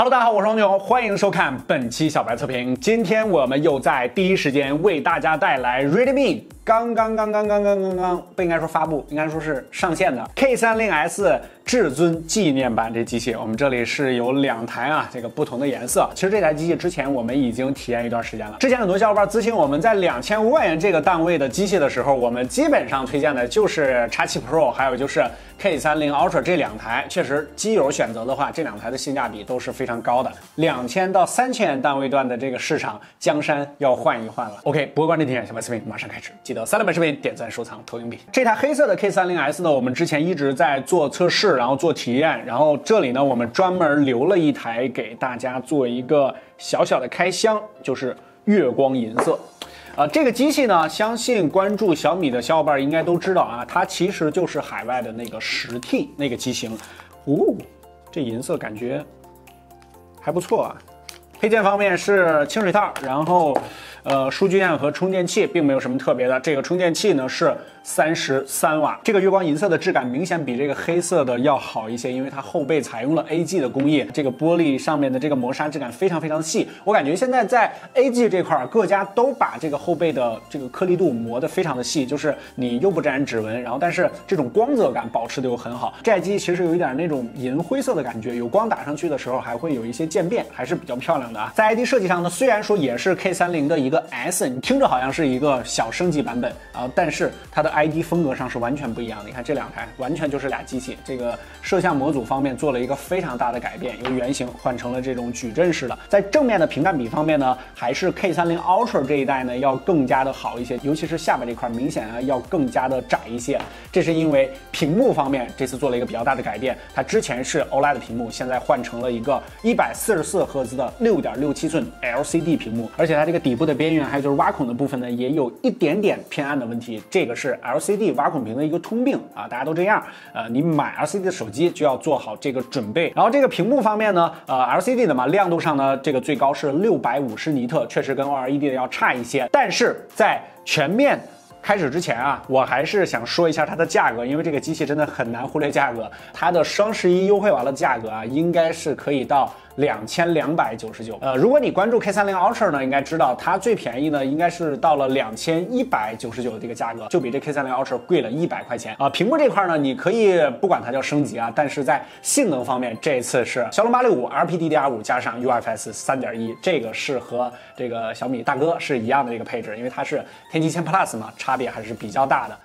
Hello， 大家好，我是黄牛，欢迎收看本期小白测评。今天我们又在第一时间为大家带来 Redmi 刚不应该说发布，应该说是上线的 K30S 至尊纪念版这机器。我们这里是有2台啊，这个不同的颜色。其实这台机器之前我们已经体验一段时间了。之前很多小伙伴咨询我们在2500万元这个档位的机器的时候，我们基本上推荐的就是 X7 Pro， 还有就是 K30 Ultra 这2台。确实，机友选择的话，这2台的性价比都是非常高的。2000到3000元档位段的这个市场，江山要换一换了。OK， 不过关注点，小白测评马上开始，记得3本视频点赞、收藏、投硬币。这台黑色的 K30S 呢，我们之前一直在做测试，然后做体验，然后这里呢，我们专门留了一台给大家做一个小小的开箱，就是月光银色。这个机器呢，相信关注小米的小伙伴应该都知道啊，它其实就是海外的那个10T 那个机型。这银色感觉还不错啊。配件方面是清水套，然后数据线和充电器并没有什么特别的。这个充电器呢是33瓦，这个月光银色的质感明显比这个黑色的要好一些，因为它后背采用了 AG 的工艺，这个玻璃上面的这个磨砂质感非常细。我感觉现在在 AG 这块各家都把这个后背的这个颗粒度磨得非常的细，就是你又不沾指纹，然后但是这种光泽感保持的又很好。这台机其实有一点那种银灰色的感觉，有光打上去的时候还会有一些渐变，还是比较漂亮的啊。在 ID 设计上呢，虽然说也是 K30的一个 S， 你听着好像是一个小升级版本啊，但是它的 ID 风格上是完全不一样的。你看这2台完全就是俩机器，这个摄像模组方面做了一个非常大的改变，由圆形换成了这种矩阵式的。在正面的屏占比方面呢，还是 K30 Ultra 这一代呢要更加的好一些，尤其是下巴这块明显啊要更加的窄一些。这是因为屏幕方面这次做了一个比较大的改变，它之前是 OLED 屏幕，现在换成了一个144赫兹的6.67寸 LCD 屏幕，而且它这个底部的边缘还有就是挖孔的部分呢，也有一点点偏暗的问题。这个是 LCD 挖孔屏的一个通病啊，大家都这样。你买 LCD 的手机就要做好这个准备。然后这个屏幕方面呢，LCD 的嘛，亮度上呢，这个最高是650尼特，确实跟 OLED 的要差一些。但是在全面开始之前啊，我还是想说一下它的价格，因为这个机器真的很难忽略价格。它的双11优惠完了价格啊，应该是可以到2299。如果你关注 K30 Ultra 呢，应该知道它最便宜呢应该是到了2199的这个价格，就比这 K30 Ultra 贵了100块钱啊。屏幕这块呢，你可以不管它叫升级啊，但是在性能方面，这次是骁龙865 LPDDR5 加上 UFS 3.1，这个是和这个小米大哥是一样的这个配置，因为它是天玑1000 Plus 嘛，差别还是比较大的。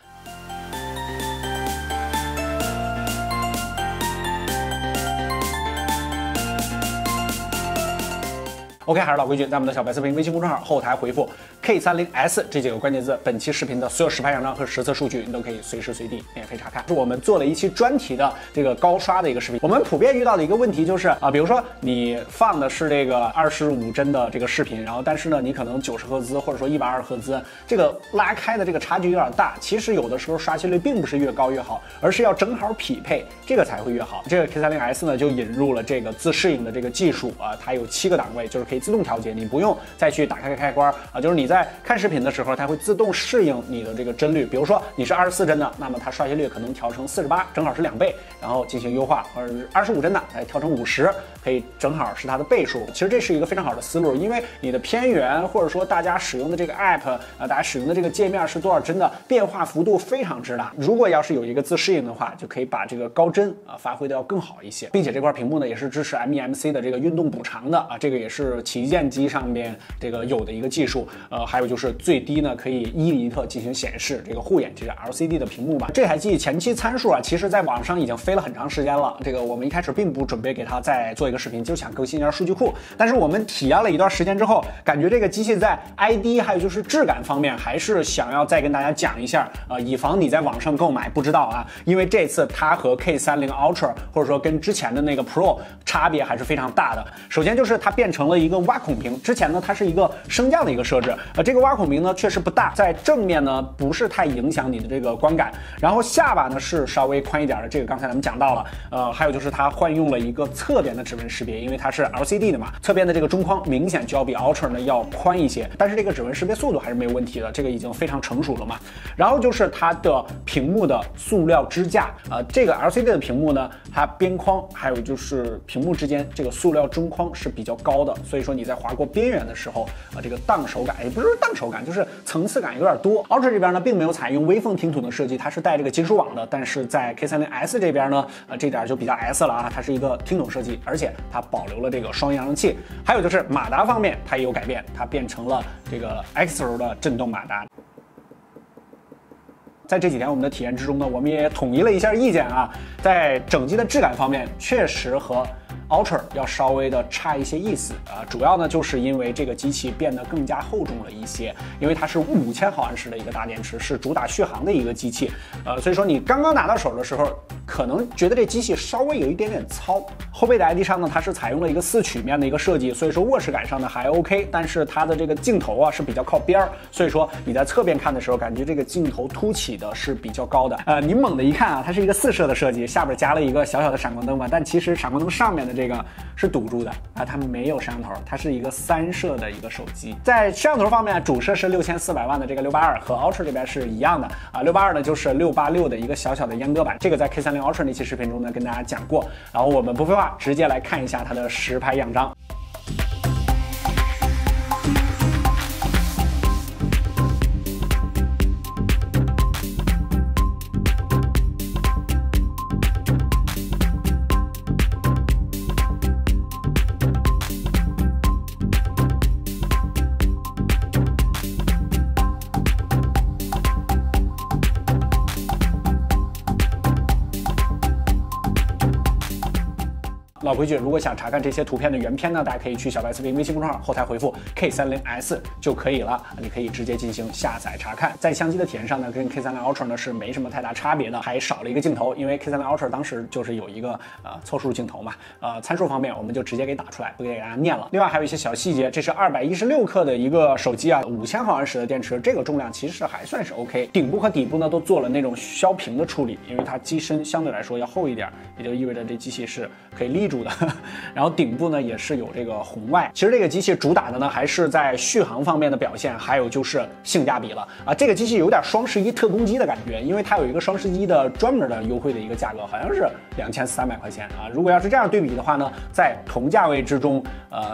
OK， 还是老规矩，在我们的小白测评微信公众号后台回复 K30S 这几个关键字，本期视频的所有实拍样张和实测数据你都可以随时随地免费查看。是我们做了一期专题的这个高刷的一个视频，我们普遍遇到的一个问题就是比如说你放的是这个25帧的这个视频，然后但是呢你可能90赫兹或者说120赫兹，这个拉开的这个差距有点大。其实有的时候刷新率并不是越高越好，而是要正好匹配，这个才会越好。这个 K30S 呢就引入了这个自适应的这个技术啊，它有7个档位，就是可以自动调节，你不用再去打开开关啊，就是你在看视频的时候，它会自动适应你的这个帧率。比如说你是24帧的，那么它刷新率可能调成48，正好是2倍，然后进行优化；或者25帧的，调成50，可以正好是它的倍数。其实这是一个非常好的思路，因为你的偏远或者说大家使用的这个 app 大家使用的这个界面是多少帧的，变化幅度非常之大。如果要是有一个自适应的话，就可以把这个高帧发挥的要更好一些，并且这块屏幕呢也是支持 MEMC 的这个运动补偿的啊，这个也是旗舰机上面这个有的一个技术。还有就是最低呢可以1尼特进行显示，这个护眼这是 LCD 的屏幕吧。这台机前期参数啊，其实在网上已经飞了很长时间了。这个我们一开始并不准备给它再做一个视频，就想更新一下数据库。但是我们体验了一段时间之后，感觉这个机器在 ID 还有就是质感方面，还是想要再跟大家讲一下以防你在网上购买不知道啊。因为这次它和 K30 Ultra 或者说跟之前的那个 Pro 差别还是非常大的。首先就是它变成了一个个挖孔屏。之前呢，它是一个升降的一个设置，这个挖孔屏呢确实不大，在正面呢不是太影响你的这个观感。然后下巴呢是稍微宽一点的，这个刚才咱们讲到了。还有就是它换用了一个侧边的指纹识别，因为它是 LCD 的嘛，侧边的这个中框明显就要比 Ultra 呢要宽一些，但是这个指纹识别速度还是没有问题的，这个已经非常成熟了嘛。然后就是它的屏幕的塑料支架，这个 LCD 的屏幕呢，它边框还有就是屏幕之间这个塑料中框是比较高的，所以说你在划过边缘的时候，这个荡手感也不是荡手感，就是层次感有点多。Ultra 这边呢并没有采用微缝听筒的设计，它是带这个金属网的，但是在 K30S 这边呢，这点就比较 S 了啊，它是一个听筒设计，而且它保留了这个双扬声器。还有就是马达方面，它也有改变，它变成了这个 X 轴的震动马达。在这几天我们的体验之中呢，我们也统一了一下意见啊，在整机的质感方面，确实和Ultra 要稍微的差一些意思主要呢就是因为这个机器变得更加厚重了一些，因为它是5000毫安时的一个大电池，是主打续航的一个机器，所以说你刚刚拿到手的时候，可能觉得这机器稍微有一点点糙。后背的 ID 上呢，它是采用了一个4曲面的一个设计，所以说握持感上呢还 OK， 但是它的这个镜头啊是比较靠边儿，所以说你在侧边看的时候，感觉这个镜头凸起的是比较高的。你猛的一看啊，它是一个4摄的设计，下边加了一个小小的闪光灯嘛，但其实闪光灯上面的这个是堵住的啊，它没有摄像头，它是一个3摄的一个手机。在摄像头方面，主摄是6400万的这个682，和 Ultra 这边是一样的啊。682呢就是686的一个小小的阉割版，这个在 K30 Ultra 那期视频中呢跟大家讲过。然后我们不废话，直接来看一下它的实拍样张。老规矩，如果想查看这些图片的原片呢，大家可以去小白测评微信公众号后台回复 K30S 就可以了，你可以直接进行下载查看。在相机的体验上呢，跟 K30 Ultra 呢是没什么太大差别的，还少了一个镜头，因为 K30 Ultra 当时就是有一个凑数镜头嘛。参数方面我们就直接给打出来，不给大家念了。另外还有一些小细节，这是216克的一个手机啊，5000毫安时的电池，这个重量其实还算是 OK。顶部和底部呢都做了那种削平的处理，因为它机身相对来说要厚一点，也就意味着这机器是可以立住的。然后顶部呢也是有这个红外。其实这个机器主打的呢还是在续航方面的表现，还有就是性价比了啊。这个机器有点双11特供机的感觉，因为它有一个双11的专门的优惠的一个价格，好像是2300块钱啊。如果要是这样对比的话呢，在同价位之中，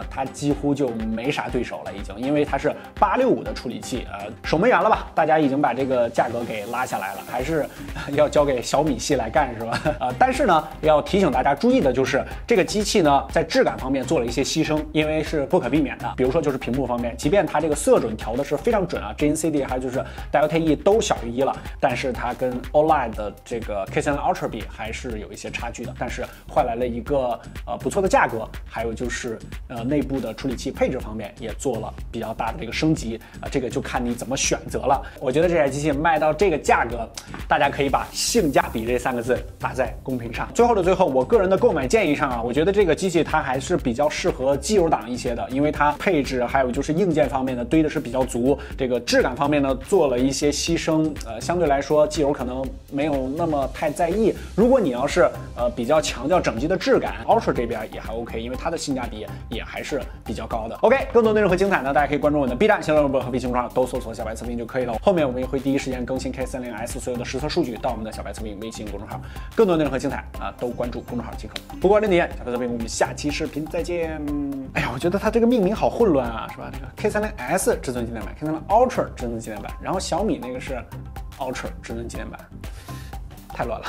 它几乎就没啥对手了已经，因为它是865的处理器，守门员了吧？大家已经把这个价格给拉下来了，还是要交给小米系来干是吧？但是呢，要提醒大家注意的就是这个机器呢，在质感方面做了一些牺牲，因为是不可避免的。比如说就是屏幕方面，即便它这个色准调的是非常准啊 ，GNCD 还有就是 Delta E 都小于1了，但是它跟 OLED 的这个 K30 Ultra 比还是有一些差距的。但是换来了一个不错的价格，还有就是内部的处理器配置方面也做了比较大的这个升级这个就看你怎么选择了。我觉得这台机器卖到这个价格，大家可以把性价比这3个字打在公屏上。最后的最后，我个人的购买建议上啊，我觉得这个机器它还是比较适合机油党一些的，因为它配置还有就是硬件方面呢堆的是比较足，这个质感方面呢做了一些牺牲，相对来说机油可能没有那么太在意。如果你要是比较强调整机的质感 ，Ultra 这边也还 OK， 因为它的性价比也还是比较高的。OK， 更多内容和精彩呢，大家可以关注我的 B 站、新浪微博和微信公众号，都搜索小白测评就可以了。后面我们也会第一时间更新 K30S 所有的实测数据到我们的小白测评微信公众号，更多内容和精彩都关注公众号即可。不过认体验小白测评，我们下期视频再见。哎呀，我觉得它这个命名好混乱啊，是吧？这个 K30S 至尊纪念版 ，K30 Ultra 至尊纪念版，然后小米那个是 Ultra 至尊纪念版，太乱了。